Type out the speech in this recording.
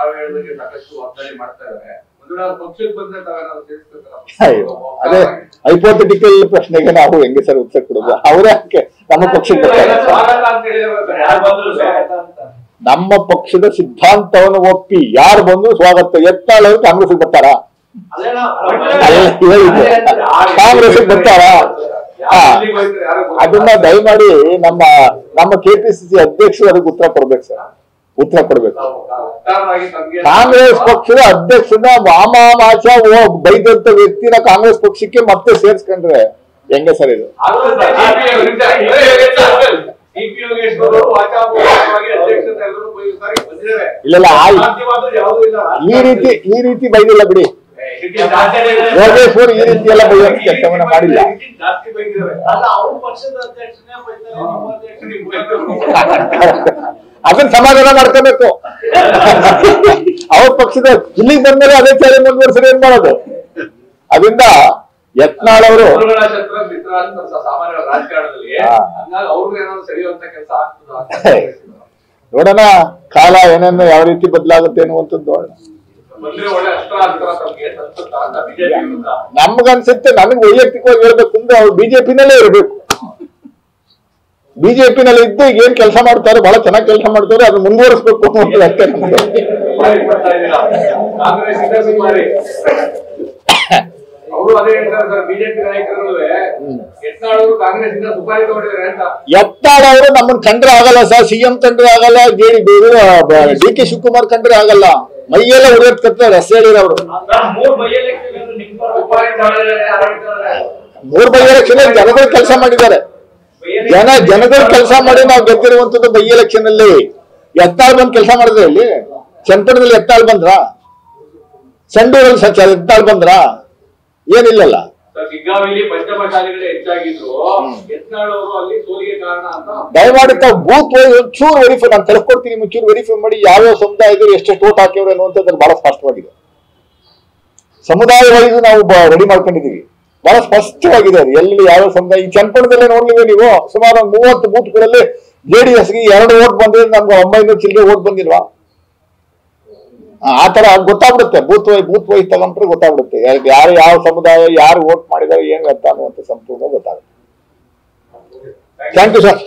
ತಾವು ಹೇಳಿದ್ರೆ ಸಾಕಷ್ಟು ವಾಗ್ದಾಳಿ ಮಾಡ್ತಾ ಇದ್ದಾರೆ. ಪಕ್ಷಕ್ಕೆ ಬಂದ್ರೆ ತಾವೇನಾದ್ರು ಅದೇ ಹೈಪೋಥೆಟಿಕಲ್ ಪ್ರಶ್ನೆಗೆ ನಾವು ಹೆಂಗೆ ಸರ್ ಉತ್ತರ ಕೊಡೋದು? ಅವರೇ ನಮ್ಮ ಪಕ್ಷಕ್ಕೆ ಬರ್ತಾರೆ. ನಮ್ಮ ಪಕ್ಷದ ಸಿದ್ಧಾಂತವನ್ನು ಒಪ್ಪಿ ಯಾರು ಬಂದ್ರು ಸ್ವಾಗತ. ಯತ್ನಾಳ್ ಕಾಂಗ್ರೆಸ್ ಬರ್ತಾರ? ಕಾಂಗ್ರೆಸ್ ಬರ್ತಾರ? ಅದನ್ನ ದಯಮಾಡಿ ನಮ್ಮ ಕೆಪಿಸಿಸಿ ಅಧ್ಯಕ್ಷರು ಅದಕ್ಕೆ ಉತ್ತರ ಕೊಡ್ಬೇಕು ಸರ್, ಉತ್ತರ ಕೊಡ್ಬೇಕು. ಕಾಂಗ್ರೆಸ್ ಪಕ್ಷದ ಅಧ್ಯಕ್ಷನ ವಾಮಾಮಾಚ ಬೈದಂತ ವ್ಯಕ್ತಿನ ಕಾಂಗ್ರೆಸ್ ಪಕ್ಷಕ್ಕೆ ಮತ್ತೆ ಸೇರ್ಸ್ಕೊಂಡ್ರೆ ಹೆಂಗೆ ಸರ್ ಇದು? ಇಲ್ಲ ಈ ರೀತಿ ಬೈದಿಲ್ಲ ಬಿಡಿ. ಯೋಗೇಶ್ವರ್ ಈ ರೀತಿ ಎಲ್ಲ ಬೈಯುವಂತ ಕೆಲಸವನ್ನ ಮಾಡಿಲ್ಲ. ಅದನ್ನ ಸಮಾಧಾನ ಮಾಡ್ಕೋಬೇಕು. ಅವ್ರ ಪಕ್ಷದ ಇಲ್ಲಿಗೆ ಬಂದ್ಮೇಲೆ ಅದೇ ಚಾರಿ ಮುಂದುವರ್ಸರಿ ಏನ್ ಮಾಡೋದು? ಅದರಿಂದ ಯತ್ನಾಳ್ ಅವರು ನೋಡೋಣ, ಕಾಲ ಏನೇನು ಯಾವ ರೀತಿ ಬದಲಾಗುತ್ತೆ ಅನ್ನುವಂಥದ್ದು ನೋಡೋಣ. ನಮ್ಗನ್ಸುತ್ತೆ, ನನಗೆ ವೈಯಕ್ತಿಕವಾಗಿ ಹೇಳ್ಬೇಕು ಅಂದ್ರೆ ಅವ್ರು ಬಿಜೆಪಿನಲ್ಲೇ ಇರಬೇಕು. ಬಿಜೆಪಿನಲ್ಲಿ ಇದ್ದು ಈಗ ಏನ್ ಕೆಲಸ ಮಾಡ್ತಾರೆ, ಬಹಳ ಚೆನ್ನಾಗಿ ಕೆಲಸ ಮಾಡ್ತಾರೆ, ಅದನ್ನ ಮುಂದುವರಿಸಬೇಕು ಅನ್ನೋದು ಅಷ್ಟೇ. ಯತ್ನಾಳ್ ಅವರು ನಮ್ಮನ್ನ ಕಂಡ್ರೆ ಆಗಲ್ಲ ಸರ್, ಸಿಎಂ ಕಂಡ್ರೆ ಆಗಲ್ಲ, ಡಿ ಕೆ ಶಿವಕುಮಾರ್ ಕಂಡ್ರೆ ಆಗಲ್ಲ. ಮೈಯೆಲ್ಲ ಉಳಿಯತ್ಕತ್ತ ರಸ್ತೆ ಹೇಳಿರೋರು. 3 ಬೈ ಎಲೆಕ್ಷನ್ ಜನಗಳು ಕೆಲಸ ಮಾಡಿದ್ದಾರೆ. ಜನಗಳು ಕೆಲಸ ಮಾಡಿ ನಾವು ಗೆದ್ದಿರುವಂತದ್ದು ಬೈ ಎಲೆಕ್ಷನ್ ಅಲ್ಲಿ. ಯತ್ನಾಳ್ ಬಂದ್ ಕೆಲಸ ಮಾಡಿದ್ರೆ ಇಲ್ಲಿ ಚನ್ನಪಟ್ಟಣದಲ್ಲಿ ಯತ್ನಾಳ್ ಬಂದ್ರ? ಸಂಡೂರಲ್ಲಿ ಯತ್ನಾಳ್ ಬಂದ್ರ? ಏನಿಲ್ಲಲ್ಲ. ದಯಮಾಡಿ ತಾವು ಬೂತ್ ಒಂಚೂರು ವೆರಿಫೈ, ನಾನು ತಲುಪ್ಕೊಡ್ತೀನಿ, ಒಂಚೂರು ವೆರಿಫೈ ಮಾಡಿ ಯಾವ್ಯಾವ ಸಮುದಾಯದಲ್ಲಿ ಎಷ್ಟೆಷ್ಟು ಓಟ್ ಹಾಕಿವ್ರೆ ಅನ್ನುವಂಥದ್ದು ಬಹಳ ಸ್ಪಷ್ಟವಾಗಿದೆ. ಸಮುದಾಯ ವೈಸ್ ನಾವು ರೆಡಿ ಮಾಡ್ಕೊಂಡಿದೀವಿ, ಬಹಳ ಸ್ಪಷ್ಟವಾಗಿದೆ ಅದು ಎಲ್ಲಿ ಯಾವ ಸಮುದಾಯ. ಈ ಚನ್ನಪಟ್ಟಣದಲ್ಲೇ ನೋಡ್ಲಿವೆ ನೀವು, ಸುಮಾರು 30 ಬೂತ್ಗಳಲ್ಲಿ JDSಗೆ 2 ಓಟ್ ಬಂದ್ರೆ ನಮ್ಗೆ 900 ಚಿಲ್ಲರೆ ಓಟ್ ಬಂದಿಲ್ವಾ? ಆತರ ಗೊತ್ತಾಗ್ಬಿಡುತ್ತೆ. ಬೂತ್ ವೈಸ್ ತಗೊಂಡ್ರೆ ಗೊತ್ತಾಗ್ಬಿಡುತ್ತೆ ಯಾರು ಯಾವ ಸಮುದಾಯ ಯಾರು ವೋಟ್ ಮಾಡಿದಾರೆ ಏನ್ ಅಂತ ಅನ್ನುವಂಥ ಸಂಪೂರ್ಣ ಗೊತ್ತಾಗುತ್ತೆ. Thank you sir.